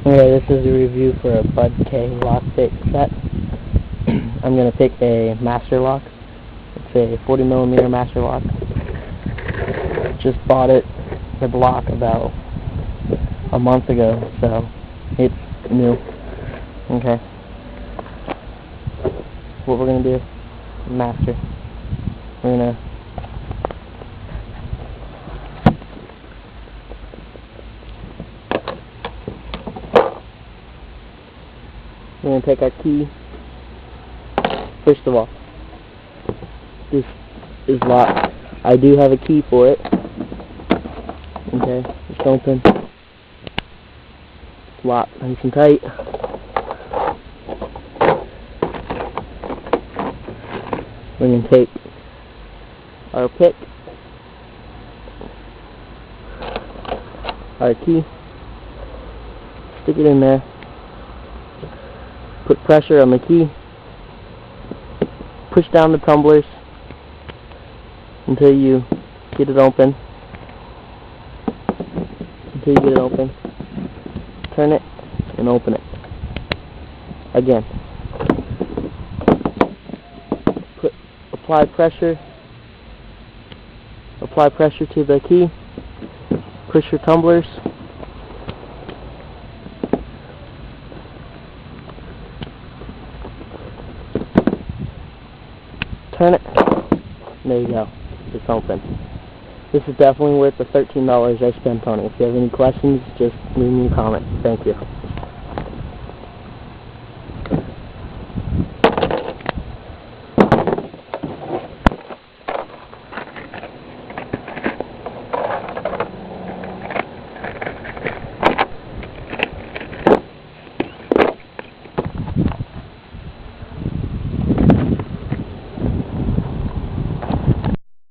Okay, this is a review for a budk lock pick set. I'm going to pick a master lock. It's a 40mm master lock. Just bought it, the block, about a month ago, so it's new. Okay. What we're going to do, master. We're going to take our key. First of all, this is locked. I do have a key for it. Okay, it's open. It's locked nice and tight. We're going to take our pick, our key, stick it in there, put pressure on the key, push down the tumblers until you get it open. Turn it and open it. Again. Apply pressure to the key. Push your tumblers. Turn it. There you go. It's open. This is definitely worth the $13 I spent on it. If you have any questions, just leave me a comment. Thank you.